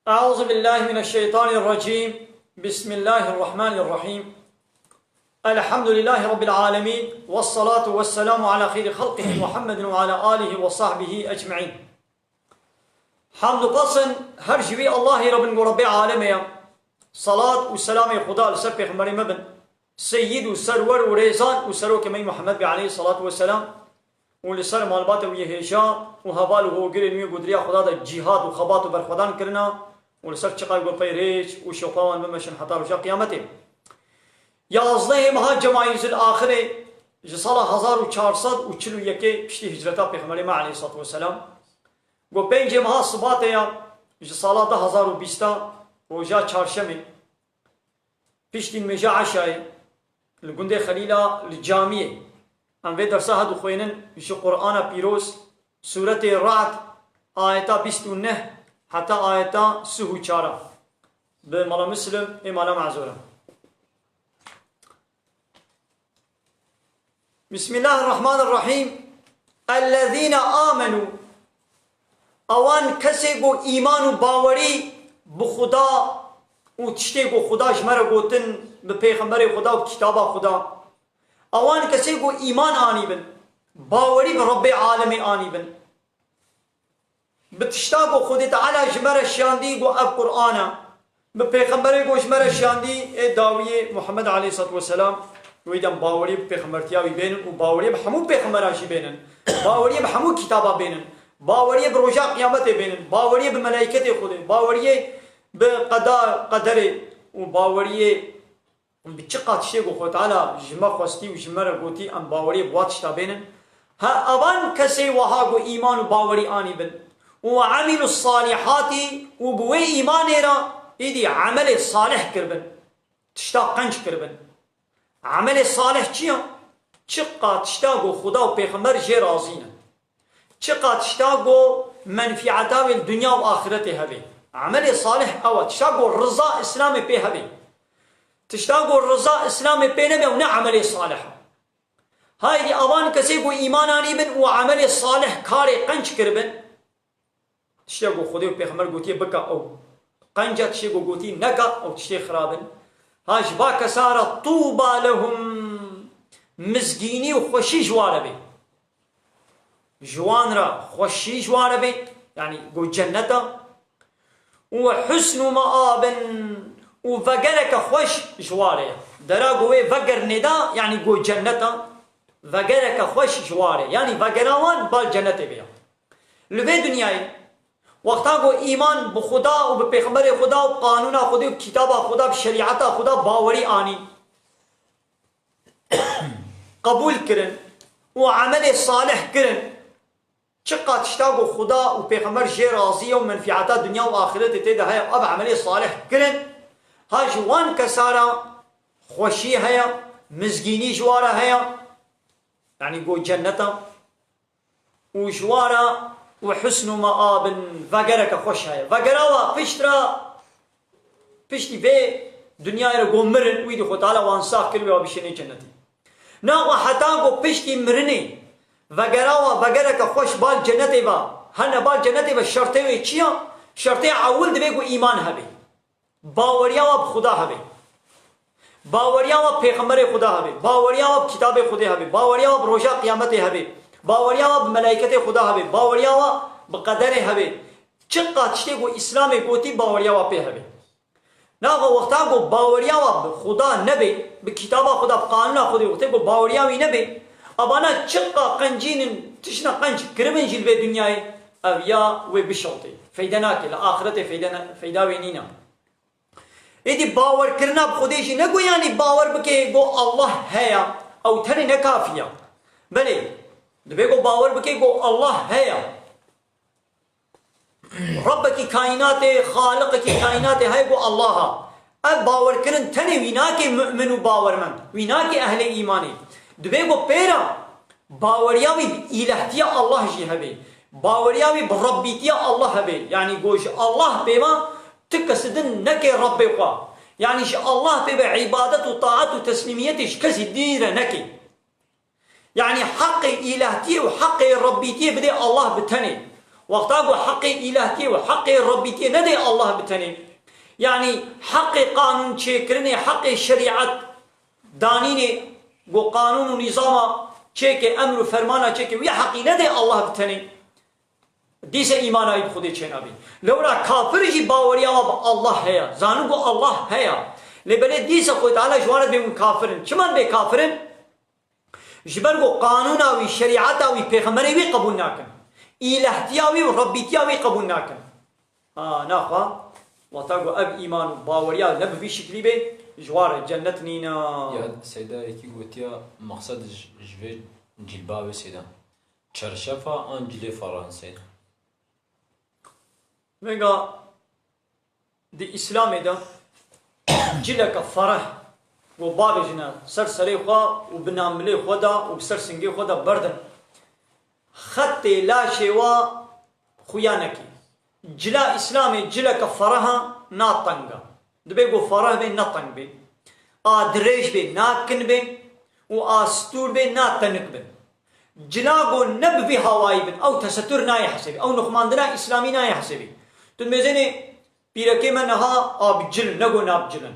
أعوذ بالله من الشيطان الرجيم. بسم الله الرحمن الرحيم. الحمد لله رب العالمين، والصلاة والسلام على خير خلقه محمد وعلى آله وصحبه أجمعين. حمد قصن هر جوی الله رب العالمين، صلاة والسلام خدا لسر پیغمبر مبن سيد وسرور وريزان وسرو كمي محمد عليه الصلاة والسلام ولسر مالبات ويهيشا وهبال وهوغير نيو قدريا خدا دا جهاد وخبات وبرخدان کرنا ولسر چقای گو پیریچ و شوقان ممشن حتی رجا قیامته. 11 ماه جمایز الاخره جسال 1441 پشتی هجرتا پیغمبر ما علیه الصلاة والسلام گو 5 ماه صبات یا جسال 2020 و جا چهارشنبه پشتی مجا عشای لگنده خلیلا لجامعه ام وی درسا هدو خوینن جو قرآن پیروز سورة رعد آیتا 29 حتى آيتا 34 بمالا مسلم إمالا معزورة. بسم الله الرحمن الرحيم. الذين آمنوا اوان کسی گو ایمان و باوری بخدا و تشتی گو خدا جمره گوتن به پیغمبر خدا و کتاب خدا، اوان کسی گو ایمان آنی بن، باوری به رب عالمی آنی بن، بتشتاقو خود تعالى جمره شاندي گو اب قرآن به پیغمبر گو جمره شاندي داویه محمد علیه الصلاة والسلام ویدم باوری به پیغمبرتیاوی بینن و باوری به همون پیغمبراشی بینن، باوری به همون کتابا بینن، باوری به رجا قیامت بینن، باوری به ملائکت خود، باوری به قدر و باوری به چقدر شی گو خود تعالى جمع خواستی و جمره گوتی ام باوری بواتشتا بینن. ها اوان کسی وها گو ایمان و باوری آنی بن وعملوا الصالحات وبوي إيماننا إيدي عمل صالح كربن تشتاق قنج كربن. عمل صالح چيا؟ چقا تشتاقو خدا و پیغمبر جي رازينا، چقا تشتاقو منفعتا الدنيا و آخرته هبه. عمل صالح أو تشتاقو الرضا إسلام بي هبه، تشتاقو الرضا إسلام بي نبه ونا عمل صالح. هاي دي أوان كسيبو إيماناني بن وعمل صالح كاري قنج كربن. تشتي گو خدا و پیغمبر گوتی بکا او قنجا تشتي گو گوتی نکا او تشتي خرابن. هاش با کسارا طوبا لهم مزگینی و خوشی جواره بی، جوان را خوشی جواره بی يعني گو جنتا و حسن مآبن و وگرک خوش جواره درا گوه وگر ندا يعني گو جنتا وگرک خوش جواره يعني وگراوان بال جنت بیا. لبه دنیای وقتا کو ایمان به خدا و به پیغمبر خدا و قانون خدا و کتاب خدا و شریعت خدا باوری آنی قبول کرن و عمل صالح کرن، چقدر تشتاقو خدا و پیغمبر جي راضیه و منفعتا دنیا و آخرت تیده های اب عمل صالح کرن. ها جوان کسارا خوشی هیا مزگینی جوارا هیا يعني گو جنتا و جوارا وحسن مآب وگرک خوش هاي وگراوا پشترا پشتی به دنیا رو گو مرن ویدی خود تعالی وانصاف کروی و بشینی جنتی نا و حتا گو پشتی مرنی وگراوا وگرک خوش بال جنتی با هن بال جنتی با شرطه وی چیا؟ شرطه اول دبی گو ایمان هبی، باوریا و خدا هبی، باوریا و پیغمبر خدا هبی، باوریا و کتاب خدا هبی، باوریا و روزا قیامت هبی، باوریا و ملائکت خدا هبی، باوریا و بقدر هبی. چقدر تشتی گو اسلام گوتی باوریا و په هبی. نه وقتا گو باوریا و خدا نبی، به کتاب خدا قانون خدا وقتا گو باوریا وی نبی. ابانا چقدر قنجین تشنا قنج کرمن جل به دنیای اویا و بشوطی فیدنا کل آخرت فیدا وینینا. ایدی باور کرنا بخودش نگو یعنی باور بکه گو الله هیا او تنی نکافیه، بله دبی گو باور بکی گو الله هیا رب کی کائنات خالق کی کائنات ہے گو اللہ. اب باور کرن تنی وینا کے مؤمن و باورمند وینا کے اہل ایمانی دبی گو پیرا باوریاوی الہتیا اللہ جی ہبی، باوریاوی بربیتیا اللہ ہبی يعني گوش اللہ پیما تکسدن نکے رب قوا يعني الله پی عبادت و طاعت و تسلیمیتش کسی دیر نکے يعني حق إلهتي وحق ربيتي بدي الله بتني وقتا بو حق إلهتي وحق ربيتي ندي الله بتنين يعني حق قانون چكرني حق شريعت دانيني بو قانون ونظام چك أمر وفرمانا چك ويا حقي ندي الله بتنين ديس إيمانا بخودي چنابي لولا كافر جي باوريا الله هيا زانو بو الله هيا لبلي ديس خود تعالى جوانت بيون كافرن چمن بي كافرن جبر بو قانونا وي شريعتا وي پیغمبري وي قبول ناكن إلهتياوي وربيتياوي قبول ناكن ناخوا وتاقو أب إيمان باوريا نب في شكلي بي جوار جنة نينا يا سيدا يكي قوتيا مقصد جوي جلباوي سيدا چرشفا انجلي فرنسي ميغا دي إسلامي دا جلك فرح وبابجنا سرسري خوا وبناملي خدا وبسرسنجي خدا بردن خط لا شوا خيانكي جلا إسلامي جلا كفرها ناطنقا دبيقو فرح بي ناطنق بي آدريش بي ناكن بي وآستور بي ناتنق بي جلاقو نب بي هواي بي أو تستر ناي حسبي أو نخماندنا إسلامي ناي حسبي تنميزيني بيركي منها آب جل نقو ناب جلن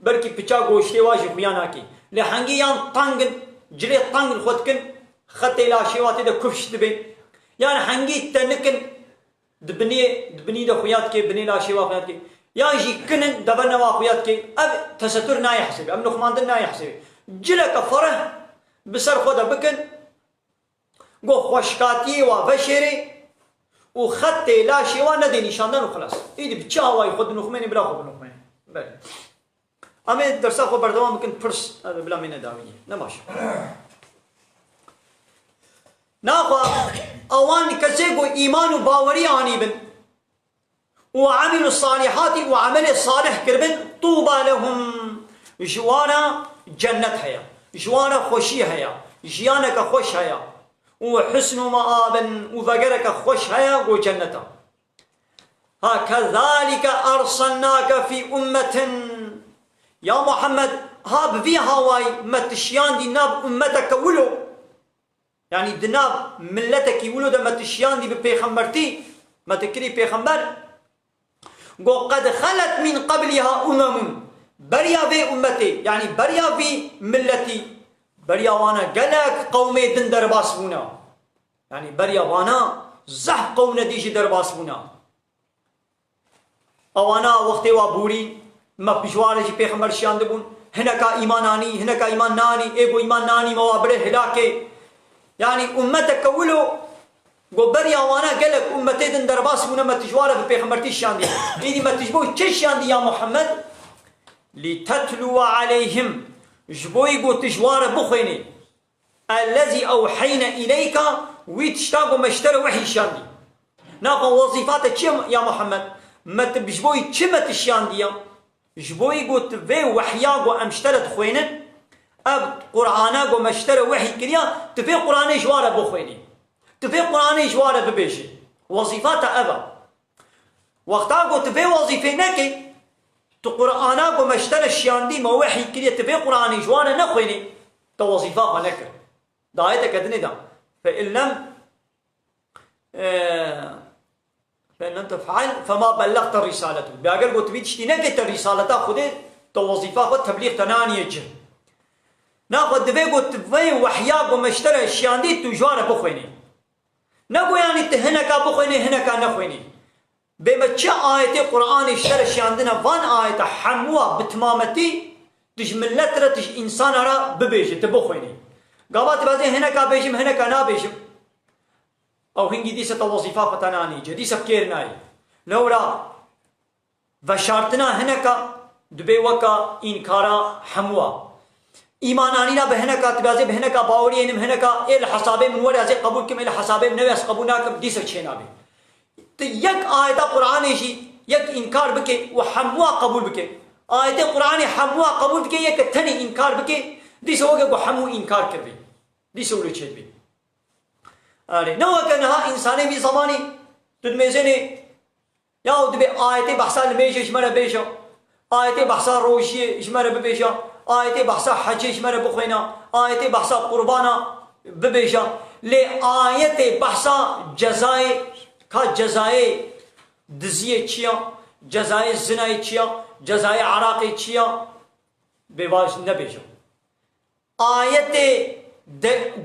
بركي بچا گوشتي واجي خياناكي لحنگي يان طنقن جلي طنقن خودكن خط لا شواتي دا كفش دبي يعني حنگي تنكن دبني دا خوياتك بني لا شوا خوياتك ياجي كنن دبنا وا خوياتك اب تستر نا يحسب ام نخماندن نا يحسب جلك فرح بسر خدا بكن گو خوشكاتي و بشري وخط لا شوا ندي نشاندن وخلاص ايدي بچا واي خود نخمني بلا خود نخمني بله اما درسا خو بردوام ممكن فرس بلا من داويه نماش ناخوا اوان كسيغو ايمان وباوري اني بن وعملوا الصالحات وعمل الصالح كربن طوبى لهم جوانا جنة هيا جوانا خوشي هيا جيانك خوش هيا وحسن مآبا وذكرك خوش هيا وجنة هكذلك أرسلناك في أمة يا محمد هاب في هواي متشيان دي ناب أمتك ولو يعني دناب ملتك ولو دا متشيان دي ببيخمبرتي ما تكري بيخمبر قو قد خلت من قبلها بريا في أمتي يعني بريا في ملتي بريا وانا قلق قومي دن درباسبونا يعني بريا وانا زح قومنا ديجي درباسبونا اوانا وقتي وابوري ما بجوارجي پیغمبر شاندبون هنكا ايماناني هنكا ايمان ناني ايغو ايمان ناني موابره هلاكي يعني امتك ولو قبريا وانا قالك امتي دن درباس بونا ما تجواره بپیغمبرتي شاندي ايدي ما تجبو چه شاندي يا محمد لتتلو عليهم جبوي قو تجواره بخيني الذي اوحينا اليك ويتشتاقو مشترى وحي شاندي ناقا وظيفاتك يا محمد ما تبجبوي چه تشاندي جبوي قلت في وحياقو امشترت خوينن اب قرآناقو مشترى وحي كريا تفي قرآني جواره بخويني تفي قرآني جواره ببيشي وظيفات ابا وقتاقو تفي وظيفة نكي تقرآناقو مشترى الشياندي ما وحي كريا تفي قرآني جواره نخويني توظيفاقا نكر دايتك ادني دا فإن لم تفعل فما بلغت الرسالة بأقل قلت بيت اشتناكت الرسالة خده توظيفة خد تبليغ تناني الجن ناخد دفع قلت في وحياق ومشترى الشياندي تجوار بخويني نقو يعني هنكا بخويني هنكا نخويني بما تشا آية قرآن اشترى الشياندنا فان آية حموة بتمامتي تج ملترة تج إنسان را ببيجي تبخويني قابات بعدين هنكا بيجم هنكا نا بيجم او هنگی دیسه تا وظیفه فتنانی جه دیسه بکیر نای لورا و شارتنا هنکا دبی وکا انکارا حموا ایمانانینا به هنکا تبازی به هنکا باوری اینم هنکا ایل حسابه من ولی ازی قبول کم ایل حسابه من نویس قبول ناکم دیسه چه نابی تو یک آیتا قرآنی شی یک انکار بکی و حموا قبول بکی آیتا قرآنی حموا قبول بکی یک تنی انکار بکی دیسه وگه حمو انکار کردی دیسه ولو چه بی نو كانها إنساني في زماني تدميزني يا ودبي آيتي بحثا الميجي إشمارة بيشا آيتي بحثا روشي إشمارة ببيشا آيتي بحثا حجي إشمارة بخوينا آيتي بحثا قربانا ببيشا لآيتي بحثا جزاي کا جزای دزیه چیه، جزای زنای چیه، جزای عراقی چیه، بواج نبیجم. آیت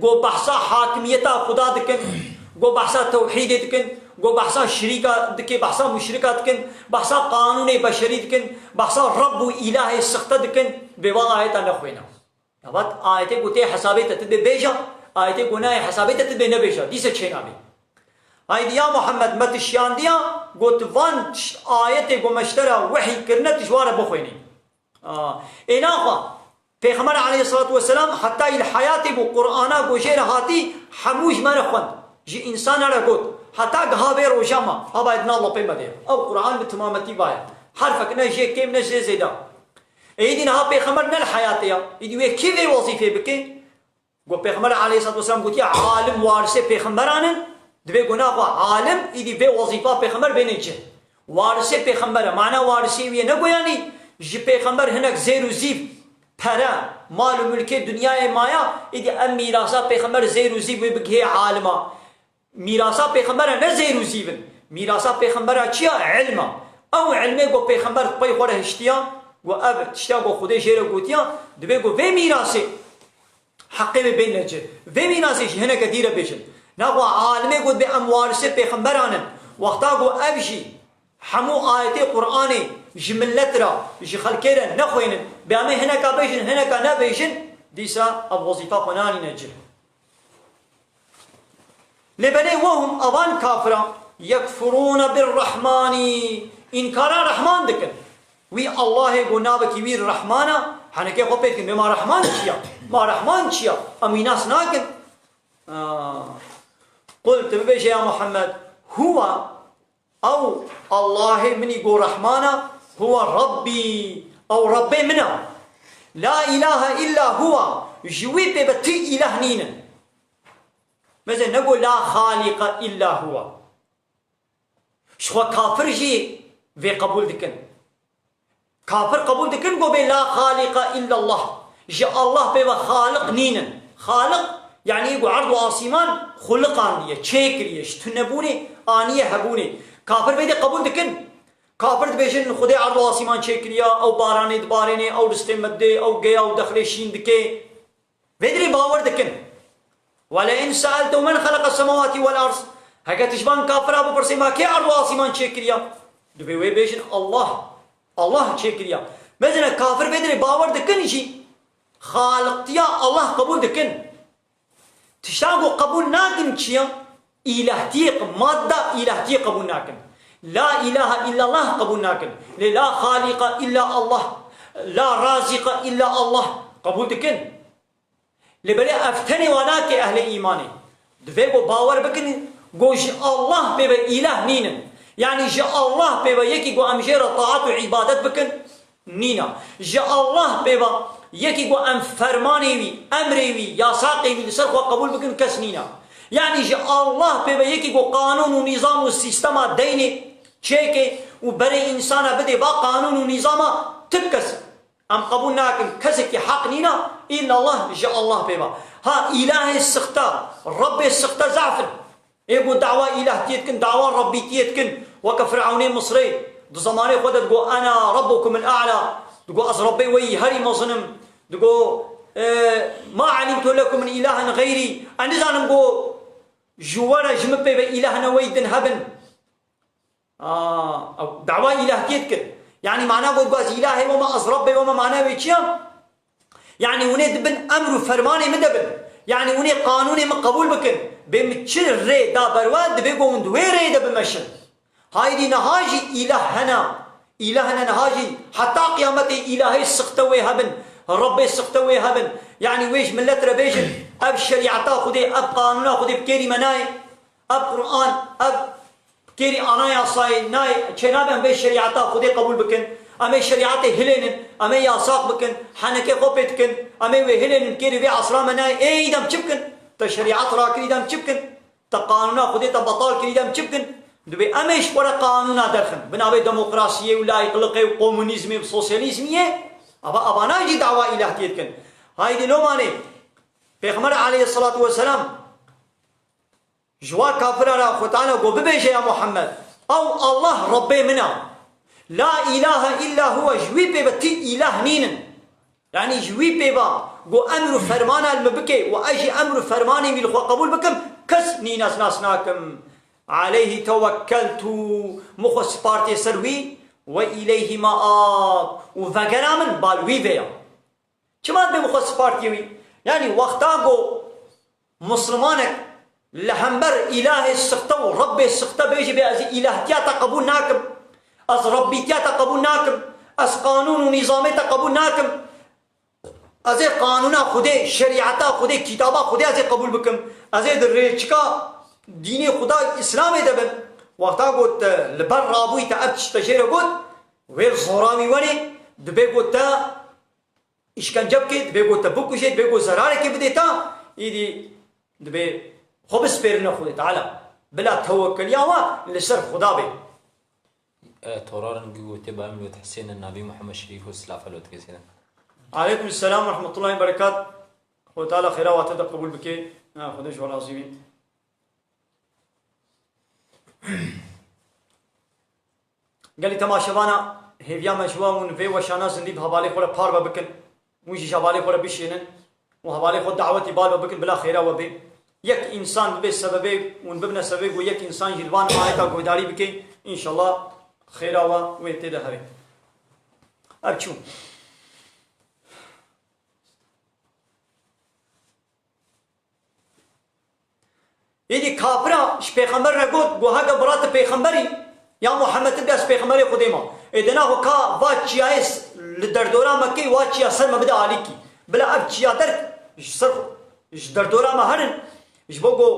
گو بحثا حاکمیت خدا دکن، گو بحثا توحید دکن، گو بحثا شریکا دکن، بحثا مشرکا دکن، بحثا قانون بشری دکن، بحثا رب و اله سخت دکن، بوا آیتا نخوینا. بعد آیت گوته حسابی تتبه بیجا، آیت گناه حسابی تتبه نبیجا، دیسه چه نامی. آیت یا محمد متشیان دیا گوت وان آیت گو مشترا وحی کرنه تجوار بخوینی. اینا خوا پیغمبر علیه الصلاة والسلام حتی الحیات بو قرآنا گو جیر هاتی حموش من خوند جی انسان را گوت حتی گهاوی روشاما ها باید نالله پیمه دیم او قرآن بتمامتی باید حرفک نجی کم نجی زیده ایدین ها پیغمبر نل حیاتیا ایدی وی کی وی وظیفه بکن گو پیغمبر علیه الصلاة والسلام گوتی عالم وارث پیغمبرانن دوی گناه خوا عالم ایدی وی وظیفه پیغمبر بینیچه وارث پیغمبر معنی وارثی وی نگویانی جی پیغمبر هنک زیر و زیب پره مال و ملک دنیای مایا ایدی ام میراسا پیغمبر زیر و زیب بگه عالما میراسا پیغمبر نه زیر و زیبن میراسا پیغمبر چیا علما او علمه گو پیغمبر پای خوره هشتیا گو اب تشتا گو خوده جیره گوتیا دوی گو وی میراسی حقی بین نجه وی میراسی هنک دیره بیشن نگو عالمه گو به اموارس پیغمبرانن وقتا گو ابشی همو آیت قرآنی جملت را جی خلقی را نخوینن به همه هنکا بیشن هنکا نبیشن دیسا اب وظیفه خنانی نجه لبنه وهم اوان کافران یکفرون بالرحمانی انکارا رحمان دکن وی الله گو نابکی وی رحمانا حنکه خود پیت کن ما رحمان چیا ما رحمان چیا امیناس ناکن قلت ببیش یا محمد هو او الله منی گو رحمانا هو ربي او ربي منا لا اله الا هو جوي ببتي اله نينا مثلا نقول لا خالق الا هو شو كافر جي في قبول دكن كافر قبول دكن قو لا خالق الا الله جي الله بيبا خالق نينا خالق يعني يقول عرض وآسمان خلقان دي چيكريه شتنبوني آنيه هبوني كافر بيدي قبول دكن کافر بیشن خدا عرض و آسمان چکریا او بارانی دبارینه او رسته مده او گیا او دخل شین دکه ودری باور دکن ولا ان سالت من خلق السماوات والارض هکه تشبان کافر ابو پرسی ما که عرض و آسمان چکریا دوی وی بیشن الله چکریا مثلا کافر بدری باور دکن چی خالقتیا الله قبول دکن تشاغو قبول ناکن چیا الهتیق ماده الهتی قبول ناکن لا إله إلا الله قبول ناكن لا خالق إلا الله لا رازق إلا الله قبول تكن لبلي أفتني وناك أهل إيماني دفعوا باور بكن قوش الله بيبا إله نينا يعني جاء الله بيبا يكي قو أمجير طاعات وعبادات بكن نينا جاء الله بيبا يكي قو أم فرماني وي أمري وي ياساقي وي لسرخوا قبول بكن كس نينا يعني جاء الله بيبا يكي قو قانون ونظام والسيستم ديني چه و برای انسان بده با قانون و نظام تبکس ام قبول ناکن کسی که حق نینا الا الله جاء الله بما ها اله السخطه رب السخطه زعفر ايقو دعوه اله تيتكن دعوه ربي تيتكن وكفرعون مصري دو زمانه خودت تقول انا ربكم الاعلى تقول از ربي وي هري مظلم تقول ما علمت لكم من اله غيري انا زانم قو جوانا جمبه بإلهنا ويدن هبن أو دعوة إلهيتك يعني معناه قد قاز إلهي وما أزرب وما معناه بيشيا يعني ونيد بن أمر فرماني مدبن يعني وني قانوني من قبول بكن بمتشر ري دا برواد بيقوم دوي ري دا بمشن هايدي نهاجي إلهنا نهاجي حتى قيامتي إلهي السختوي هبن ربي السختوي هبن يعني ويش ملت ربيشن أب شريعتا خدي أب قانونا خدي بكيري مناي أب قرآن أب كيري أنا يا صاي ناي شنابن بي شريعتا خدي قبول بكن أمي شريعتي هلين أمي يا ساق بكن حنكي قبتكن أمي وهلين كيري في عصرا مناي إيه دم شبكن تشريعات راكري دم شبكن تقانونا خدي تبطال كري دم شبكن دبي أميش ورا قانونا درخن بنابي ديمقراطية ولا يقلقي وكومونيزمي وسوسياليزمية أبا ناجي دعوة إلهيتكن هايدي لو ماني پیغمبر عليه الصلاة والسلام جوا كافر را خطانا قو ببيجي يا محمد او الله ربي منا لا اله الا هو جوي بيبتي اله نينن يعني جوي بيبا قو امر فرمانا المبكي واجي امر فرماني من قبول بكم كس نيناس ناسناكم عليه توكلت مخص بارتي سروي واليه مآب وفقرامن بالوي بيا كمان بمخص بارتيوي يعني وقتا قو مسلمانك لهمبر إله السخطة ورب السخطة بيجي بأزي إله تياتا قبول ناكم أز ربي تياتا قبول ناكم أز قانون ونظامي قبول ناكم أزي قانونا خده شريعتا خده كتابا خده أزي قبول بكم أزي در ريچكا ديني خدا إسلامي دبن وقتا قلت لبر رابوي تا أبتش تجير قلت وير زورامي واني دبي قلت تا إشكنجب كي دبي قلت تا بكو شيء دبي قلت زراري كي بديتا إيدي دبي خبز بيرنا خدا تعالى بلا توكل ياوا لسر خدا بي تورارن قوتي بأمل وتحسين النبي محمد شريف والسلافة لو تكسينا عليكم السلام ورحمة الله وبركاته خدا تعالى خيرا واتدا قبول بكي خدا شوال عظيمين قال لي تماشوانا هيفيا مجوامون في وشانا زندي بهبالي خورا باربا بكن ويجي شبالي خورا بيشينن وهبالي خود دعوتي بالبا بكن بلا خيرا وبي يك إنسان بسببه ونببنا سببه ويك إنسان جلوان آيتا قويداري بكي إن شاء الله خيرا ويتدا هبي أبچو يدي كافرا اش پیغمبر نگود گوهاگا برات پیغمبری یا محمد بیاس پیغمبری خودیما ادنا هو کا واچیاس لدردورا مکی واچیا سر مبدا علی کی بلا اب چیا در سر دردورا ما هرن اش بوگو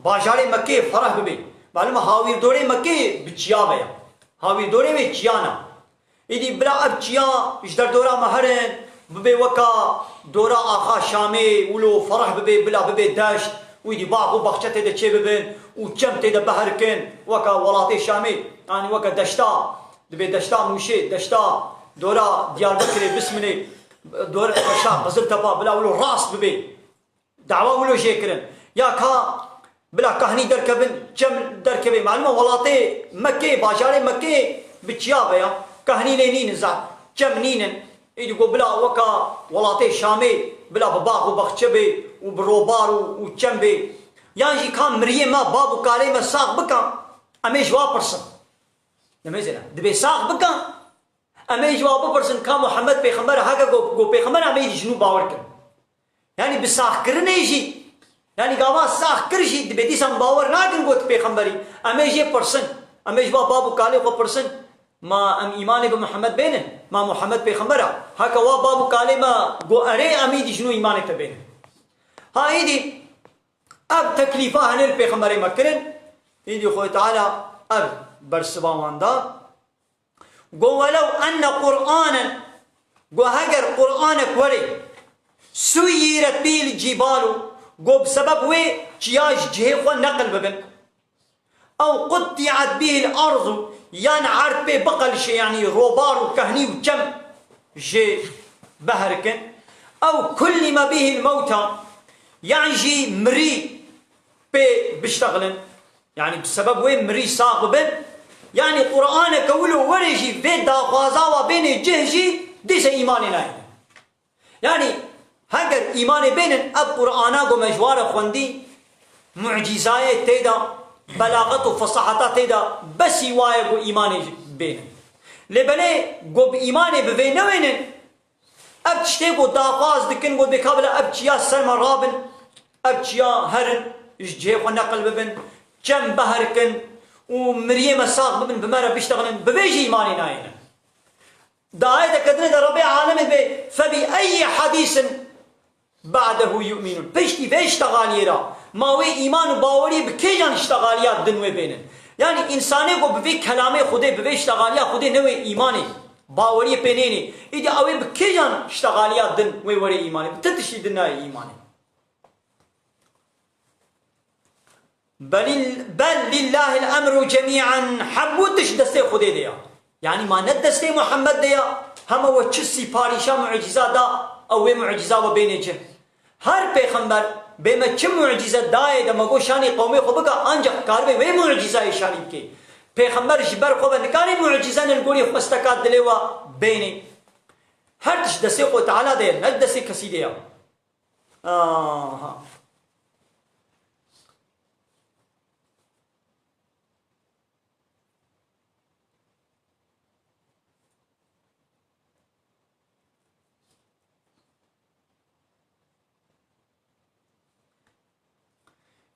باجار مکی فرح ببی معلوم هاوی دوره مکی بچیا بیا هاوی دوره می چیانا يدي بلا ابچیا اش دردورا ما هرن ببي وكا دورا آخا شامي ولو فرح ببي بلا ببي داشت ويدي باغو بخشته ده چه ببن وچمته ده بهركن وكا ولاتي شامي يعني وكا دشتا دبي دشتا موشي دشتا دورا ديار بكري بسمني دورا دشتا قزل تبا بلا ولو راس ببي دعوة ولو شيكرن يا كا بلا كهني دركبن جم دركبي معلومة ولاتي مكي باجاري مكي بتشيابه يا كهني لينين زع جم نينن يدي بلا وكا ولاتي شامي بلا بباغو بخشبي وبروبارو وچمبي يعني كان مريه ما بابو كالي ما ساق بكا امي جواب برسن نميزنا دبي ساق بكا امي جواب برسن كان محمد پیغمبر هاگا گو پیغمبر امي جنو باور كن يعني بساق کرنے جي يعني گاوا ساق کرجي دبي دي سم باور ناگن گوت پیغمبري امي جي برسن امي جواب بابو كالي کو برسن ما ام ایمان بمحمد بينه ما محمد پیغمبر هاگا وا بابو كالي ما گو اري امي جنو ایمان تبين هاي دي اب تكليفها هن البيغمبر مكرن يدي خوي تعالى اب برسبا واندا قو ولو ان قرانا قو هجر قرانك ولي سيرت به الجبال قو بسبب وي جياج جهيخ نقل ببن او قطعت به الارض يعني عرف به بقل شي يعني روبار وكهني وجم جي بهركن او كلم به الموتى يعني جي مري بيشتغلن يعني بسبب وين مري صاغبن يعني قرآن كولو ورجي في داغازا وبين جهجي ديس إيماننا يعني هاگر إيمان بينن أب قرآنا قو مجوار خوندي معجزاية تيدا بلاغت وفصاحتا تيدا بس يوايا قو إيمان بينن لبني قو بإيمان ببينوينن اب تشتي قو داغاز دكن قو بكابل اب تشيا سلم رابن ابچیا هرن جه خو نقل ببن جم بهركن ومريم مساق ببن بمرة بيشتغلن ببيجي إيماني ناينا دعاية كدنا ربي عالم به فبأي حديث بعده يؤمنون بيشتي بيشتغالي را ما وي إيمان باوري بكيجان اشتغاليات دنوي بينن يعني إنساني قو ببي كلامي خده ببي اشتغاليات خده نوي إيماني باوري بينيني إذا أوي بكيجان اشتغاليات دنوي وري إيماني بتتشي دنا إيماني بل لله الأمر جميعا حبوتش دستي خدي ديا يعني ما ندستي محمد ديا هم وچسي پاريشا معجزة دا او معجزة وبينجه هر پیغمبر بما چه معجزه دای دما گو شانی قومی خو بگا انجا کار به وی معجزه شانی کی پیغمبر جبر خو بندکانی معجزه نگوری خستکات دلوا بینی هر تش دسی خو تعالی ده نه دسی کسی ده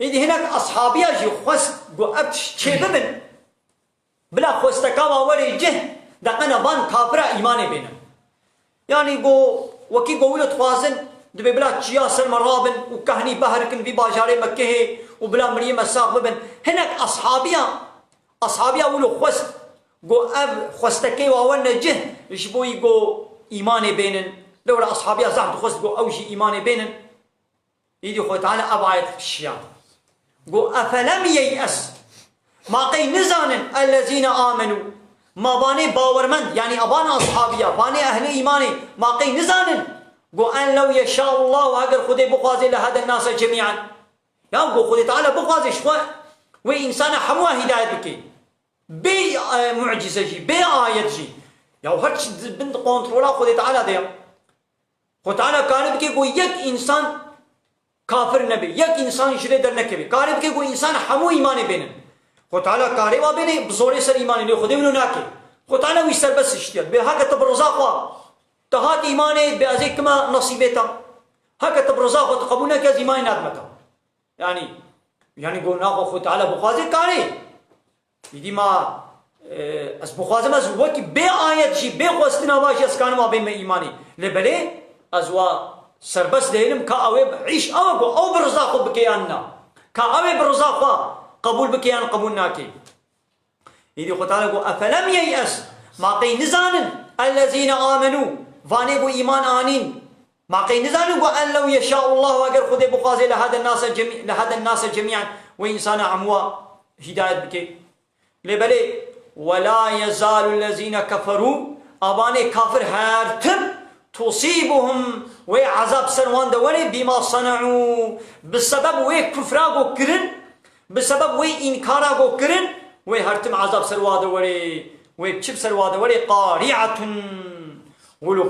إذا هناك أصحابي أجي خست جو أبتش شيبمن بلا خستكام أولي جه دقنا بان كافرة إيمان بينا يعني جو وكي قولت خوازن دبي بلا تشيا سر مرابن وكهني بهركن في باجاري مكة وبلا مريم الساق ببن هناك أصحابي أولو خست جو أب خستكي وأولنا جه يشبوي جو إيمان بينن لولا أصحابي زعت خست جو أوجي إيمان بينن يدي خو تعالى أبعد الشيا قو أفلم ييأس ما قي نزانن الذين آمنوا ما باني باورمند يعني أبان أصحابيا باني أهل إيماني ما قي نزانن قو أن لو يشاء الله وأقر خدي بقوازي لهذا الناس جميعا يا قو خدي تعالى بقوازي شوى وإنسان حموه هداية بكي بي معجزة جي بي آية جي يا هرش بنت قونترولا خدي تعالى ديم خدي تعالى كان بكي قو يك إنسان كافر نبي يك إنسان شريدر نكبي قارب كي کوئی إنسان حمو إيمان بينن خو تعالى قارب وابنه بزوري سر إيمان ليه خدي منو ناكي خو تعالى ويسر بس اشتيال بهاك تبرزا خوا تهات إيمانه بأزيك ما نصيبتا هاك تبرزا خوا تقبلنا كي از إيمان نادمتا يعني قلنا خو تعالى بخوازي كاري يدي ما از بخوازي ما زوكي بي آيات جي بي خوستنا باشي اسكانو ما بين إيماني لبلي ازوا سربس دهنم کا اوه عيش اوه او برزاقو بكياننا کا اوه برزاقو قبول بكيان قبول ناكي يدي خو تعالى افلم ييأس ما قي نزانن الذين آمنوا فاني بو ايمان آنين ما قي نزانن ان لو يشاء الله واگر خدي بقازي لهذا الناس جميعا وإنسان عموا هداية بكي لبلي ولا يزال الذين كفروا اباني كافر هارتم تصيبهم وعذاب سروان دولي بما صنعوا بسبب وي كفراغو كرن بسبب وي إنكاراغو كرن وي هرتم عذاب سروان دولي وي بشب سروان دولي قارعة قولوا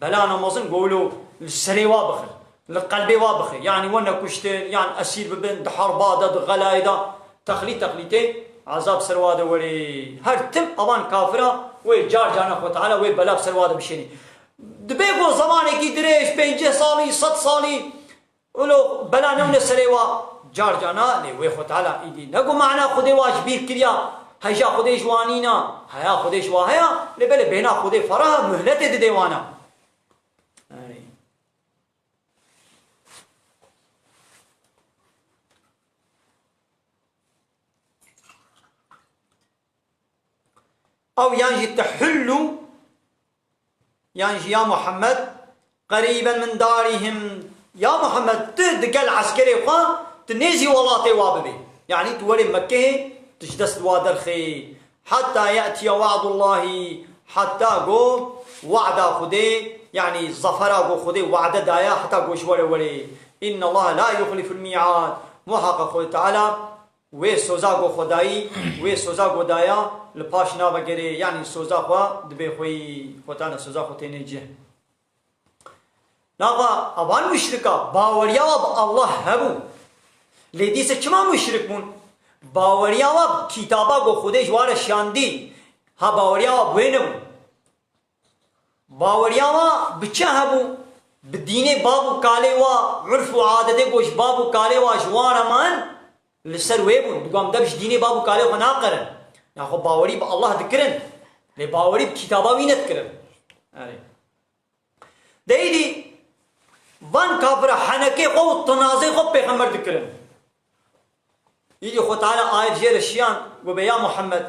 بلانا مظن قولوا السري وابخر القلب وابخر يعني وانا كشتين يعني أسير ببن دحار بادة غلايدة تخليتين عذاب سروان دولي هرتم أبان كافرة وي جار جانا خو تعالى وي بلاك سرواد بشيني دبيكو زماني كي دريش 50 صالي 100 صالي ولو بلا نون سريوا جار جانا لي وي خو تعالى ايدي نقو معنا خدي واجبير كريا هيجا خدي جوانينا هيا خدي جواهيا لبل بينا خدي فرح مهلت ديوانا أو ينجي تحل ينجي يا محمد قريبا من دارهم يا محمد تدق العسكري خا تنيزي ولاطي واببي يعني توري مكة تجدس وادر خي حتى يأتي وعد الله حتى قو وعد خدي يعني ظفر قو خدي وعد دايا حتى قو شوالي ولي إن الله لا يخلف الميعاد محقق خدي تعالى وي سوزاقو خداي وي سوزاقو دايا لپاش نابگیری یعنی سوزا خوا دبی خوی خوتان سوزا خوتینی جه ناقا ابان مشرکا باوریا و الله هبو لیدیس چما مشرک بون باوریا و کتابا گو خودش وار شاندی ها باوریا و بوینم باوریا و بچه هبو بدین بابو کالی و عرف و عادت گوش بابو کالی و جوار من لسر ویبون دگام دبش دین بابو کالی و ناقرن ناخو باوري بالله ذكرن لي باوري بكتابه وين ذكرن دايدي وان كافر حنكي قو تنازي قو پیغمبر ذكرن يجي خو تعالى آية جير الشيان وبيا محمد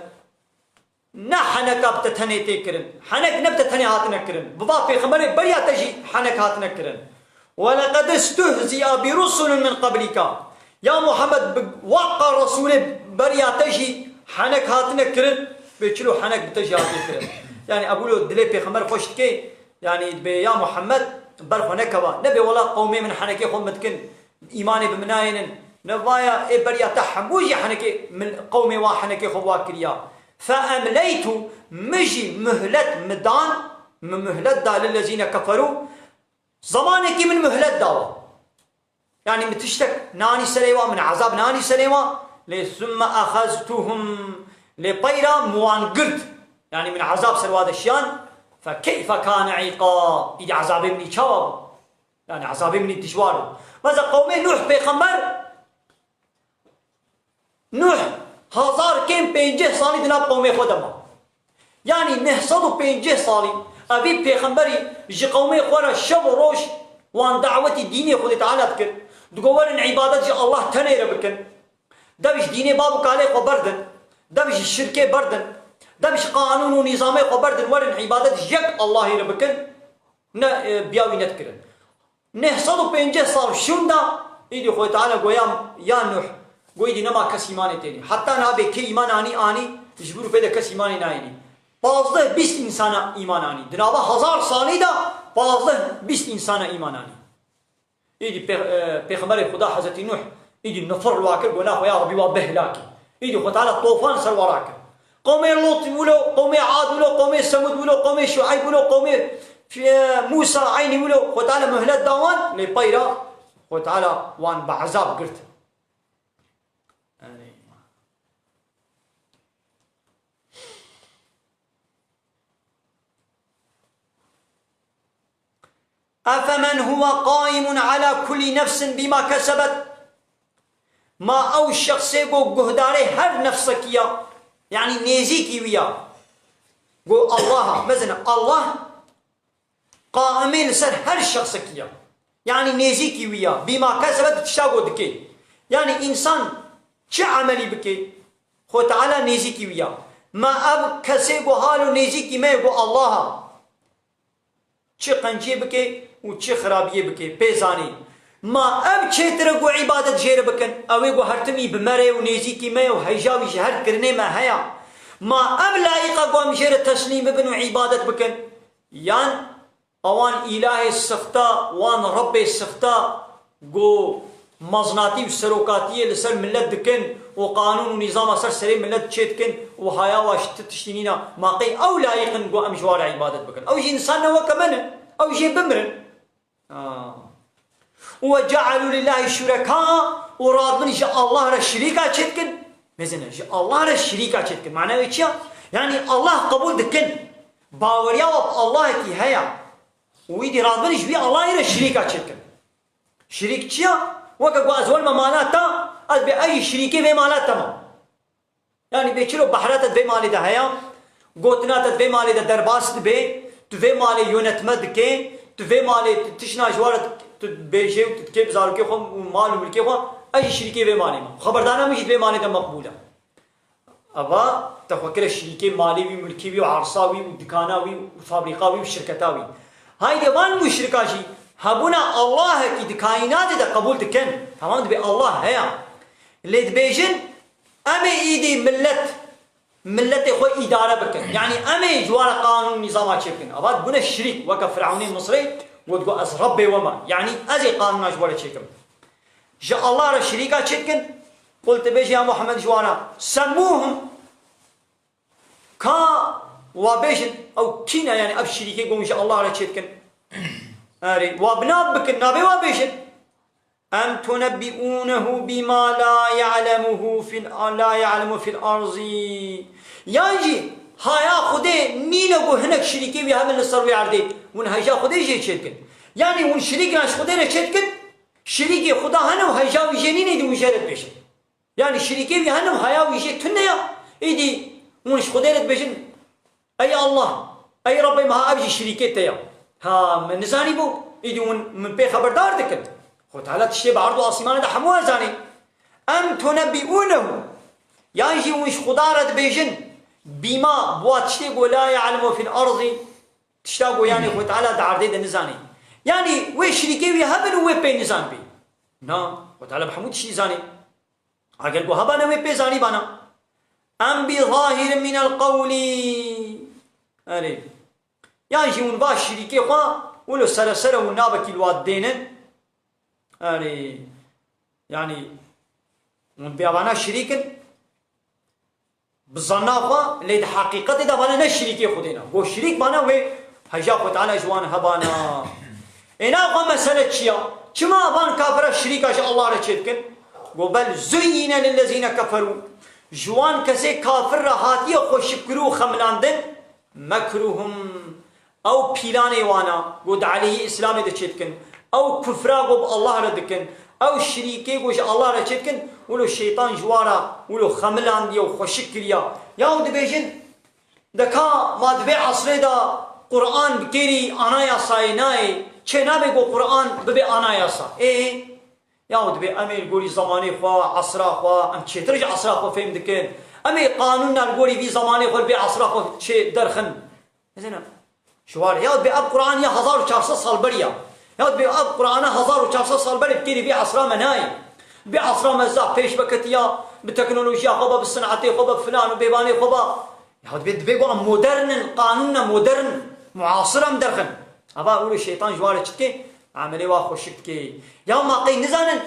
نا حنكا بتتهني تكرن حنك نبتتهني هاتنا كرن بابا پیغمبر بريا تجي حنك هاتنا كرن ولقد استهزئ برسل من قبلك يا محمد وقع رسول بريا تجي حنك هاتنا كرن بيشلو حنك بتجي هاتنا كرن يعني أقوله دلي بيخمر خوشت كي يعني يا محمد برخونكوا نبي والله قومي من حنكي خو متكن إيماني بمناين نبايا إبريا تحموجي حنكي من قومي وحنكي خو واكريا فأمليت مجي مهلت مدان من مهلت دا للذين كفروا زمانك من مهلت داوا يعني متشتك ناني سليوا من عذاب ناني سليوا ثم أخذتهم لطيرة موانقرت يعني من عذاب سرواد الشيان فكيف كان عقاب إذا عذابي مني شواب يعني عذابي مني تشوار ماذا قومي نوح بيغمبر نوح هزار كم بينجه صالي دنا قومي خدما يعني نهصدو بينجه صالي أبي بيغمبري جي قومي خورا شب وروش وان دعوتي ديني خودي تعالى تكر دقوارن عبادت جي الله تنير بكن دبش ديني بابو كالي خو بردن دبش الشركة بردن دبش قانون ونظامي خو بردن ورن عبادت يك الله يربكن بياوي نتكرن نهصدو بينجه صار شمدا إيدي خوي تعالى قويام يا نوح قويدي نما كس إيماني تاني حتى نابي كي إيمان آني تجبرو بيدا كس إيماني نايني bazı 20 insana iman ani. Cenab-ı 1000 sani da bazı 20 insana iman ani. İdi Peygamber Huda Hazreti Nuh İdi nefر واكر قلنا يا ربي وبهلاكي إيدي خد على طوفان سر وراك قوم لوط ولو قوم عاد ولو قوم ثمود ولو قوم شعيب ولو قوم موسى عيني ولو خد على مهلت داوان لبيرا خد على وان بعذاب قرت أفمن هو قائم على كل نفس بما كسبت ما أو الشخص يقول جهداري هر نفسك يا يعني نيزيكي ويا قو الله مثلا الله قائمين سر هر شخصك يا يعني نيزيكي ويا بما كسبت تشاغو دكي يعني إنسان شو عملي بكي خو تعالى نيزيكي ويا ما أب كسيقو هالو نيزيكي ما يقول الله شو قنجي بكي وشي خرابيه بكي بيزاني ما اب چترغو عبادت جير بكن اويغو هرتمي بمره ونيزيكي ما وهيجاوي شهر كرني ما هيا ما اب لايقه قوم جير تسليم بن عبادت بكن يان اوان اله السفتا وان رب السفتا جو مزناتي وسروكاتيه لسر ملت دكن وقانون ونظام اثر سري ملت تشتكن وهايا واش تشتينينا ما قي او لايقن قو امجوار عبادت بكن او جي انسان هو كمان او جي بمرن وجعلوا لله شركاء ورادن جاء الله الشريكة شتكن مثلا جاء الله الشريكة شتكن معناه ايش يعني الله قبول دكن باوريا الله كي هيا ويدي رادن جبي الله الشريكة شتكن شريك شيا وكا ازول ممالاتا از باي شريكه في مالاتا يعني بيشرو بحرات في مالي ده هيا قوتنات في مالي ده درباس به في مالي يونتمد كي في مالي تشنا جوارت بيجي وتكيب زاركي خو مال وملكي خو اي شريكه في مالي خبردانا مش في مالي ده مقبوله ابا تفكر الشريكه مالي وملكي وعرصاوي ودكاناوي وفابريقاوي وشركتاوي هاي دي وان مشركاشي هبونا الله كي دكاينات ده قبول دكن تمام دي الله هيا اللي دبيجن امي ايدي ملت خو اداره بكن يعني امي جوار قانون نظامات شكن ابا بنا الشريك وقف فرعوني المصري وتقول أز ربي وما يعني أزي قانون جوارة شكم جاء الله الشريكة شكن قلت بيجي يا محمد جوانا سموهم كا وبيجن أو كينا يعني أب الشريكة يقوم جاء الله شكن أري وابناب بكن نبي وبيجن أم تنبئونه بما لا يعلم في الأرض يانجي هايا خدي نينغو هناك شريكي ويا هم الصروي عردي ون هيجا خدي جي شتكن يعني ون شريكنا خدي شتكن شريكي خدا هنا وهيجا ويجنين يدي مجرد بيشن يعني شريكي ويا هنا هيا ويجي تنيا يدي ون خدي بيشن اي الله اي ربي ما ابجي شريكي تيا ها من نزاني بو يدي ون من بي خبردار دكن خد على تشي بعرض اسمان ده حمو زاني ام تنبئونه يعني ون خدارت بيشن بما بواتشتي ولا يعلم في الارض تشتاقوا يعني خو تعالى دعردي النزاني يعني وي شريكي وي هبل وي بي نزان بي نا خو تعالى بحمود شي زاني اقل بو هبانا وي بي زاني بانا ام بظاهر من القول اري يعني جون باش شريكي خو ولو سرسره ونابك الوادينن يعني من بيابانا شريكن بظنافا ليد حقيقة دا بانا نشريكي خدينا قو شريك بانا وي هجاقو تعالى جوان هبانا انا قا مسألة شيا كما بان كافر الشريك شاء الله رشيدكن قو بل زين للذين كفروا جوان كسي كافر هاتي خوشكرو خملاندن مكروهم او بيلاني وانا قد عليه اسلامي دشيدكن او كفرا قو الله ردكن او شريكي قوش الله رشيدكن ولو الشيطان جوارا ولو خملان ديو خوشكريا ياود بيجن دكا ما دبي عصري دا قرآن بكيري انا يا سايناي چنابي قو قرآن ببي انا يا سا ياود بي امير قولي زماني خوا عصرا خوا ام چترج عصرا خوا فهم دكن امي قانوننا القولي بي زماني خوا بي عصرا خوا چه درخن زين شوار ياود بي اب قرآن يا 1400 سال بريا ياود بي اب قرآن 1400 سال بري بكيري بي عصرا مناي بعصر مزاح فيش بكتيا بتكنولوجيا خبا بالصناعتي خبا فلان وبيباني خبا ياود بيد بيقول مودرن قانوننا مودرن معاصرة مدرخن ابا اقول الشيطان جواره تشكي عملي واخوشكي يا ما قي نزانن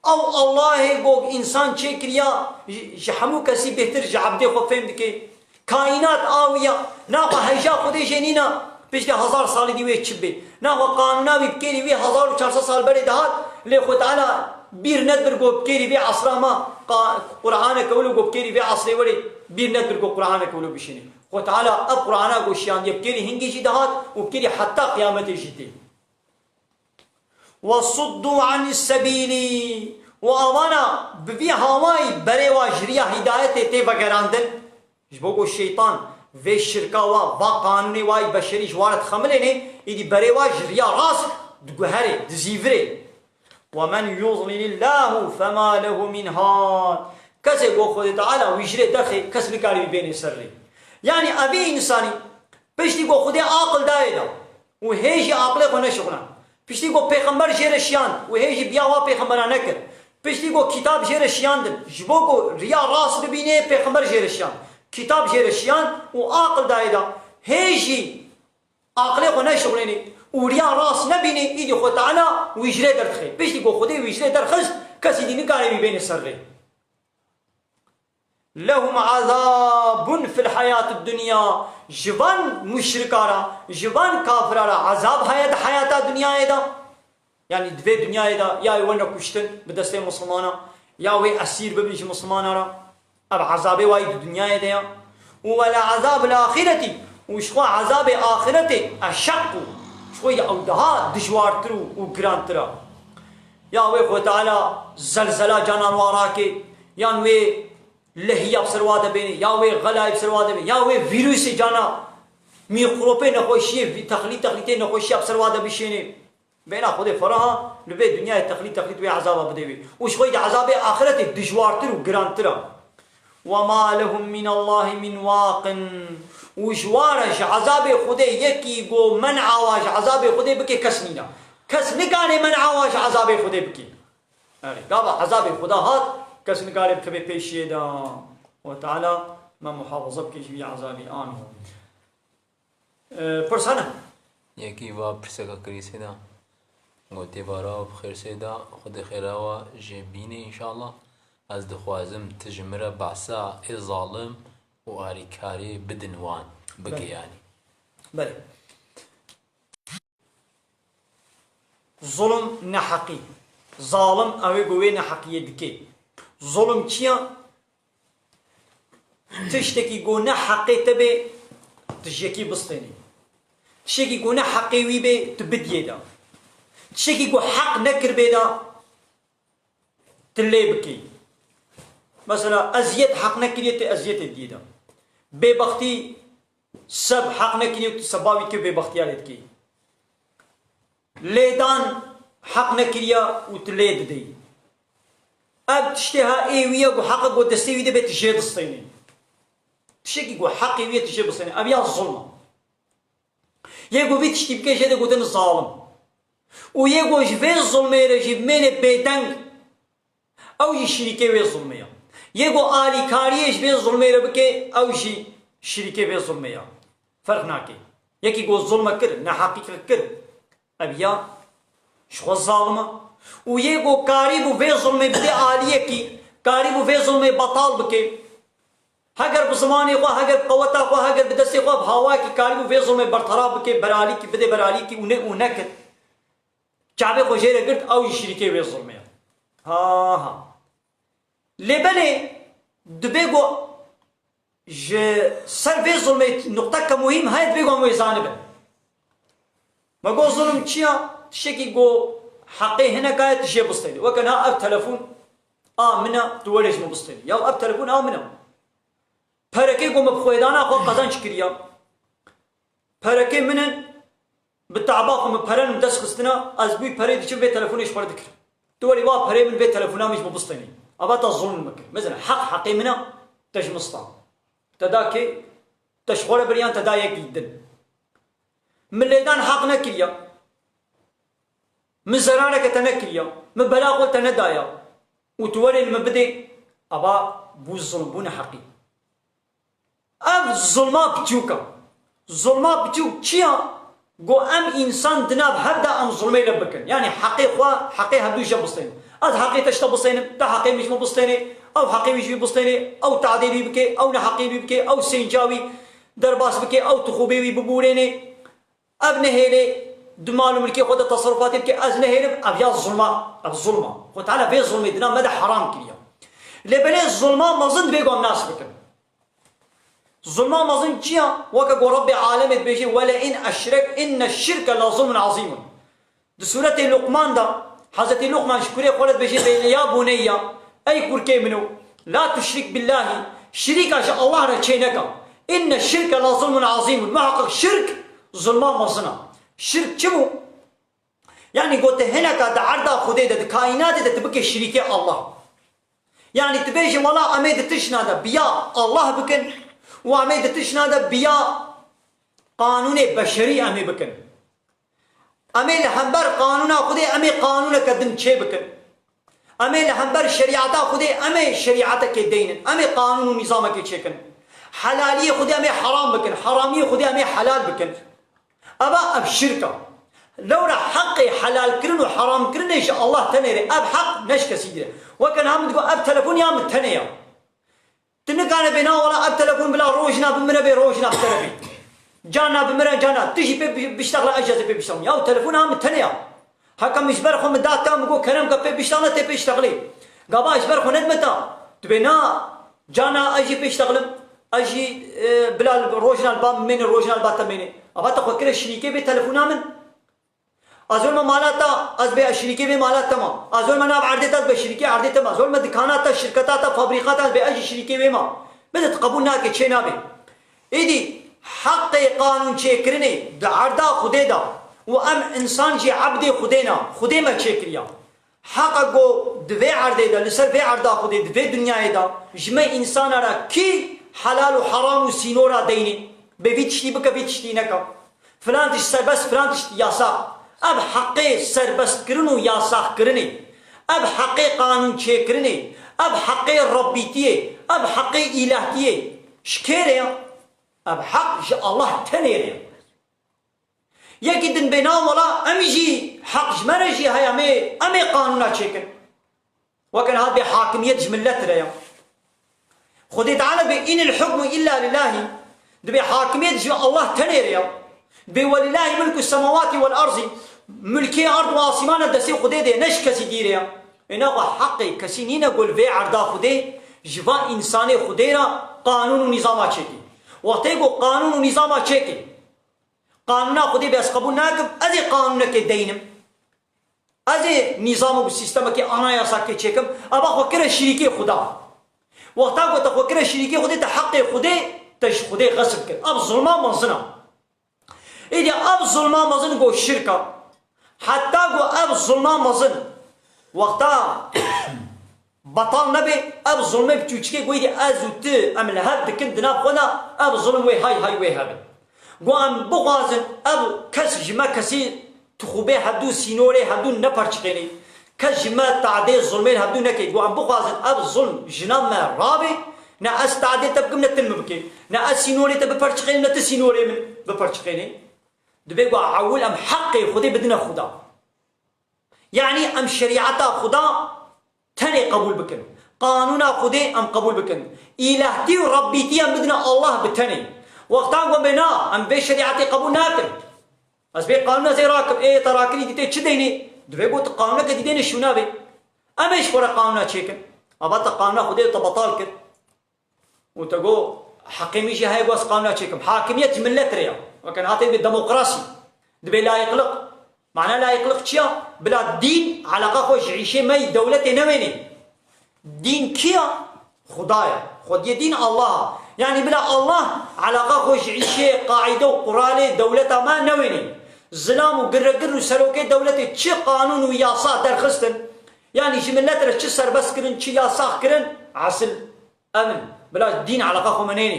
او الله يقول انسان شكريا جحمو كسي بهتر جعبدي خو فهم دكي كائنات آوية ناقا هيجا خودي جنينا بيش 1000 سال دي وي تشبي ناقا قانونا بكيري وي 1400 سال بري دهات لي خو تعالى بير ندبر قو بكيري بي عصرا ما قرآن كولو قو بكيري بي عصري ولي بير ندبر قو قرآن كولو بشيني خو تعالى اب قرآن قو شيان دي بكيري هنجي جدهات وبكيري حتى قيامتي جدي وصدوا عن السبيل واوانا ببي هواي بري واجريا هدايتي تي بغراندن جبوكو الشيطان في الشركة و قانوني واي بشري جوارت خمليني يدي بري واجريا راس دقهري دزيفري ومن يضلل الله فما له من هاد كسي قو خود تعالى ويجري دخي كسب كاري بين سري يعني ابي انساني بيشتي قو خودي عاقل دايدا وهيجي عقله كنا شغلان بيشتي قو پیغمبر جيرشيان وهيجي بياوا پیغمبر نكر بيشتي قو كتاب جيرشيان دل جبوكو ريا راس ببيني پیغمبر جيرشيان كتاب جيرشيان وعاقل دايدا هيجي عقله كنا شغلاني وريا راس نبيني ايدي خو تعالى ويجري درخي بيش دي خودي ويجري درخص كسي دي نقاري بين السري لهم عذاب في الحياة الدنيا جبان مشركارا جبان كافرارا عذاب حياة الدنيا ايدا يعني دفي دنيا ايدا يا يوانا كشتن بدستي مسلمانا يا وي اسير ببنش مسلمانا اب عذابي واي الدنيا ايدا ولا عذاب الآخرة وشخوا عذاب آخرته أشق شوي او دها دجوارترو وگرانترا يا وي خو تعالى زلزلة جانان واراكي يا وي لهيا بسرواده بيني يا وي غلاي بسرواده بيني يا وي فيروس جانا ميكروبي نخوشي في تخليتي نخوشي بسرواده بشيني بينا خود فرها لبي دنيا تخليت وي عذاب بدوي وشوي عذاب اخرته دجوارترو وگرانترا وما لهم من الله من واق وجوارش عذاب خودي يكي قو منع واش عذاب خودي بكي كسنينا كس نقاني منع واش عذاب خودي بكي قابا عذاب خدا هات كس نقاني بكبي بيشي دا وتعالى ما محافظة بكي في عذابي آن پرسانه يكي با پرسكا كري سيدا قوتي بارا بخير سيدا خود خيراوا جيبيني إن شاء الله از دخوازم تجمرة بعسا ظالم واريكاري بدنوان بقي يعني بلي ظلم نحقي ظالم اوي قوي نحقي دكي ظلم كيا تشتكي قو نحقي تبي تشتكي بسطيني تشتكي قو نحقي ويبي تبدي دا تشتكي قو حق نكر بيدا تلي بكي مثلا ازيد حق نكريتي ازيد الديدا ببختي سب حق نكريت سباوي كي ببختي عليك ليدان حق نكريا وتليد دي اب تشتها ايويا وحق ودستي دي بتجيد الصيني تشكي قو حق ايويا تجيب الصيني ابيا الظلم يقو بيتشتي بكيش هذا قدن الظالم ويقو جفين الظلمي يجيب من بيتنك او يشريكي وي الظلميه يقو آلي كاريش بين ظلمي ربكي او شي شريكي بين ظلميه فرق ناكي يكي قو الظلم كر نا حقيقة كر أبيا شخو الظالمة ويقو كاريبو في ظلمي بدي آليكي كاريبو في ظلمي بطال بكي هاگر بزمانی خو هاگر قوتا خو هاگر بدستی خو بهوا کی کاریبو في ظلمي برطراب بكي برالی کی بدي برالی کی ونكت شعبي خو جيره قلت او يشركي في ظلمي ها لبني دبيقو ج سر في ظلمي نقطة كمهم هاي دبيقو ميزانبن ما قو ظلم چيا تشكي قو حقي هنا كاية تشي بسطيلي وكان ها اب تلفون منا توليش مبسطيلي يا اب تلفون منا پركي قو مبخويدانا خو قزان شكريا پركي منن بالتعباق مبهرن مدس خستنا از بي پري دي بي تلفونيش بر ذكر تولي وا پري من بي تلفونا مش مبسطيني ابا الظلم مكر مثلا حقي منا تش مسطا تداكي تشغل بريان تدايك جدا من ليدان حقنا كليا من زرانك تنكليا من بلاغ تندايا وتولي المبدئ ابا بو الظلم بونا حقي اب الظلمات بتيوكا الظلمات بتيوك چيا قو ام انسان دناب هبدا ام ظلمي لبكن يعني حقي هدو يجي بسطين از حقي تشتا بسطين تا حقي مش مبسطيني او حقي مش بسطيني او تعديلي بكي او نحقي بكي او سنجاوي درباس بكي او تخوبي ببوريني اب نهيلي دمالو ملكي خود تصرفاتي بكي از نهيلي اب يا الظلمه خو تعالى في ظلمي دنا مدى حرام كليا لبني الظلمه مظن بيقو الناس بكن ظلمان مظن چيا وكا رب عالمت بيجي ولئن أشرك إن الشرك لظلم عظيم دي سورة لقمان دا حضرت لقمان شكوري قولت بيجي يا بني أي كوركي منو لا تشرك بالله شريك عشان الله رتشينك إن الشرك لظلم عظيم ما حقق شرك ظلمان مظنا شرك چمو يعني قلت هنا دا عرضا خدي دا كائنات دا تبكي شريكي الله يعني تبيجي والله أميد تشنا دا بيا الله بكن وعميد تشناده بيا قانون بشري أمي بكن أمي لحنبر قانون خدي أمي قانون كدن شيء بكن أمي لحنبر شريعة خدي أمي شريعتك دين أمي قانون نظامك شكن حلالية خدي أمي حرام بكن حرامية خدي أمي حلال بكن أبا أب شركة لو رح حقي حلال كرن وحرام كرن إن شاء الله تنيري أب حق نشك سيدي وكان هم تقول أب تلفون يا متنيا تنكان بنا ولا اب تلفون بلا روجنا بمنا بروجنا بتلفي جانا بمنا جانا تجي بيشتغل اجازه بيشتغل يا تلفون هم تنيا حكم مشبر خو مدات تام جو كرم كبي بيشتغل تي بيشتغلي قبا اشبر خو ندمتا تبنا جانا اجي بيشتغل اجي بلا روجنا الباب من روجنا الباب تمني ابا تفكر شريكي بتلفون من ازول ما مالاتا از به شريكي به مالات تمام ازول ما ناب عردتا به شريكي عردتا ما ازول ما دكانات شركات فابريقات به اجي شريكي به ما بده تقبلنا كي چنا به ايدي حق قانون چكرني د عردا خديدا وام انسان جي عبد خدينا خدي ما چكريا حقو دوي عرددا لسر في عردا خدي دوي دنيا دا جمع انسان را كي حلال وحرام وسينورا ديني بيتشتي بك بيتشتي نكا فلان تش بس فلان تش ياسا اب حقي سربست کرنو یاساخ کرنی اب حقي قانون چه کرنی اب حقي ربيتيه اب حقي الهتيه شكيريا اب حق الله تنيريا يكدن بنا ولا امجي حق جمرجي هاي امي قانونا چكن وكان هذا بحاكمية جملت ريا خدي تعالى بإن الحكم إلا لله دبي حاكمية الله تنيريا ولله ملك السماوات والأرض ملكي أرض واسمان الدسي خدي دي نش كسي ديريا إنه حقي كسي نينا قول في عرضا خدي جوا إنساني خدي را قانون ونظام چكي وقتي قانون ونظام چكي قانونا خدي بس قبول ناكب أذي قانونك دينم أذي نظام بالسيستم كي أنا ياساك چكم أبا خوكرا شريكي خدا وقتا قلت خوكرا شريكي خدي تحقي خدي تش خدي غصب كر أب ظلمان منصنا إذا أب ظلمان مظن قو الشركة حتى قو أب ظلمان مظن وقتا بطال نبي أب ظلمي بتوچكي قو إذا أزوت أم لهاد كنت نابخونا أب ظلم وي هاي وي هابن قو أم بغازن أب كس جما كسي تخوبي هدو سينوري هدو نپرچقيني كس جما تعدي ظلمين هدو نكي قو أم بغازن أب ظلم جنام ما رابي نا أس تعدي تبقم نتلم بكي نا أس سينوري تبپرچقيني نت سينوري من بپرچقيني دبي عول ام حقي خدي بدنا خدا يعني ام شريعتا خدا تاني قبول بكن قانونا خدي ام قبول بكن الهتي وربيتي ام بدنا الله بتاني وقتا وبنا ام بي شريعتي قبول ناكل بس بي قانونا زي راكب ايه تراكني ديتي تشديني دبي قلت قانونا كديني شو نابي اما ايش ورا قانونا تشيكن ابات قانونا خدي تبطال كن وتقول حقيمي شي هاي بس قانونا تشيكم حاكميه ملت ريا وكان هاتي بالديمقراطي دبي لا يقلق معناه لا يقلق شيا بلا دين علاقه خوش عيشه مي دولتي نويني دين كيا خدايا خد دين الله يعني بلا الله علاقه خوش عيشه قاعده وقرانه دولتها ما نويني ظلام وقرقر وسلوكي دولتي تشي قانون وياسا درخستن يعني شي ملت راه تشي سربس كرن تشي ياسا كرن عسل امن بلا دين علاقه خو منيني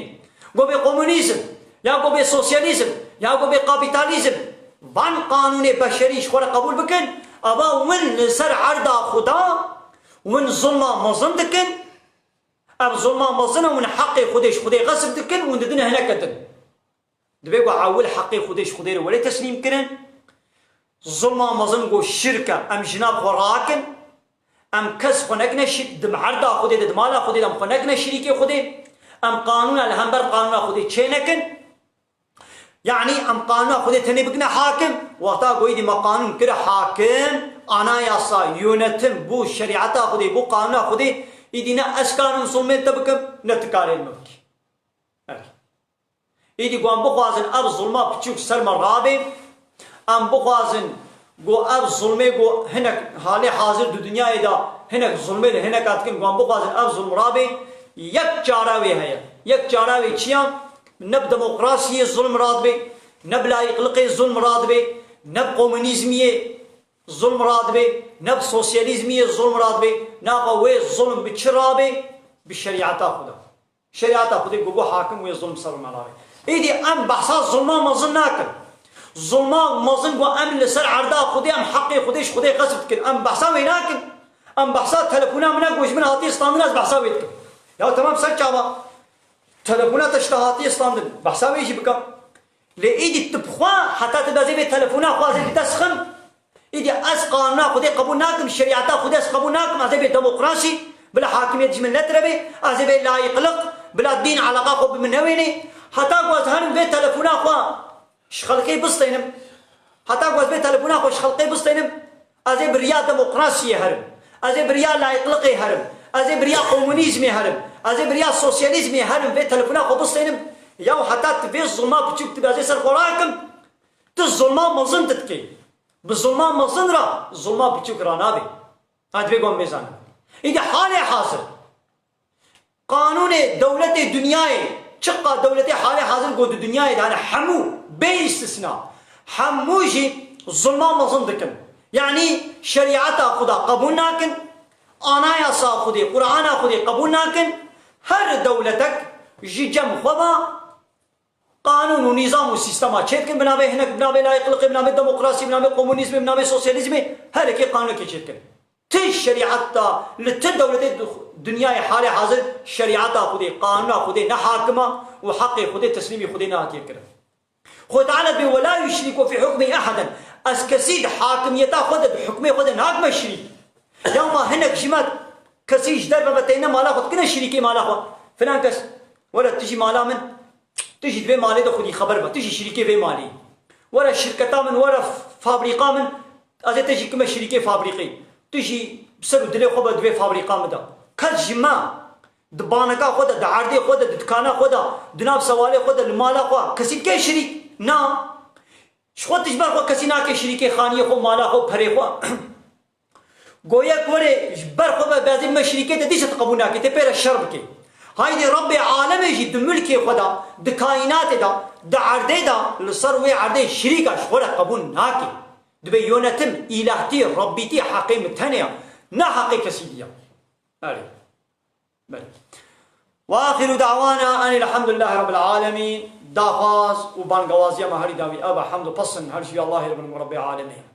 قو بي كومونيزم يا قو بي سوسياليزم يا قو بي كابيتاليزم بان قانون بشري شخوره قبول بكن ابا ومن سر عرضا خدا ومن ظلمه مظن دكن اب ظلمه مظن ومن حقي خديش خدي غصب دكن وندنا هناك دكن دبي عول حقي خديش خدي ولا تسليم كرن ظلمه مظن قو الشركه ام جناب وراكن ام كس خنقنا دم عرضا خدي دم مالا خدي ام خنقنا شريكي خدي ام قانون الهمبر قانون خدي تشينكن يعني ام قانون خدي تني بقنا حاكم وقتا قويدي ما قانون كده حاكم انا ياسا يونتم بو شريعتا خدي بو قانون خدي يدينا اسكان مسلمين تبكم نتكاري المبكي يدي قوام بخوازن اب ظلمه بتشوف سلم الرابي ام بخوازن قو اب ظلمه قو هناك حالي حاضر دو دنيا دا هناك ظلمه هناك اتكن قوام بخوازن اب ظلم رابي يك چاراوي هيا يك چاراوي چيام نب ديمقراطية الظلم راد بي نب لا يقلقي الظلم راد بي نب كومونيزمية الظلم راد بي نب سوسياليزمية الظلم راد بي ناقوي الظلم بتشرابي بالشريعة خدا شريعة خدا قبو حاكم وي الظلم صار ملابي ايدي ام بحثا الظلمان مظن ناكل الظلمان مظن قو ام لسر عرضا خدا ام حقي خديش خدا قصد كن ام بحثا ويناكل ام بحثا تلفونا منك وش من هاتي استاندناز بحثا ويتكن يا تمام سر چاوا تلفونات اشتهاتي استاندن بحثا ويجي بكم لإيدي تبخوا حتى تبازي بي تلفونا خوازي بتسخن إيدي أس قانونا خدي قبول ناكم الشريعتا خدي أس قبول ناكم أزي بي ديمقراطي بلا حاكمية جمل نتربي أزي بي لا يقلق بلا دين علاقة خو من هويني حتى قواز هنم بي تلفونا خوا شخلقي بسطينم حتى قواز بي تلفونا خوا شخلقي بسطينم أزي بريا ديمقراطي هرم أزي بريا لا يقلقي هرم أزي بريا كومونيزمي هرم أزي بريا سوسياليزمي هرم بي تلفونا خوا بسطينم ياو حتى تبي الظلمات بتشوف تبي أزي سر خوراكم الظلمات مظن تتكي بالظلمات مظن را الظلمات بتشوف رانابي هاد بيقوم ميزان إذا حالي حاصل قانون دولة دنياي شقة دولة حالي حاصل قود دنياي ده أنا حمو بي استثناء حموجي الظلمات مظن دكن يعني شريعتها خدا قبول ناكن أنا يا خدي قرآن خدي قبول ناكن هر دولتك جي جم خدا قانون ونظام والسيستم تشيكن بنابه هناك بنابه لا يقلق بنابه ديمقراطي بنابه كومونيزم بنابه سوسياليزم هر كي قانون كي تشيكن تي شريعتها للدولة الدنيا حالي حاضر شريعتها خدي قانون خدي نحاكمه وحقي خدي تسليمي خدي نهاتي كده خد على ولا يشرك في حكمه احدا اسكسيد حاكميته خد بحكمه خد ناقمه شريك يوم هناك جماد كسيج درب بتينا مالا خد كنا شريكي مالا خد فلان كس ولا تجي مالا من تجي دبي مالي ده خدي خبر بقى تجي شريكي في مالي ولا شركة من ولا فابريقا من أزي تجي كم شريكي فابريقي تجي بسر دلي خبر دبي فابريقا من ده كل جماع دبانكا خدا دعاردي خدا دكانا خدا دناب سوالي خدا المالا خدا كسي كي شريك نا شو تجبر خو كسي نا كي شريكي خانية خو مالا خو فري خو گویا کوره جبر خو بعضی مشرکه دیش تقبلنا که تپر الشرب که هايدي رب عالمي جد ملكي خدا د كائنات دا د عرضه دا لسروي عرضه شريكه شغل قبول ناكي دبي يونتم الهتي ربيتي حقيم ثانيه نا حقيقه سيديه علي بل واخر دعوانا ان الحمد لله رب العالمين دافاز وبانغوازيا ما هري داوي ابا حمد بصن هرشي الله رب العالمين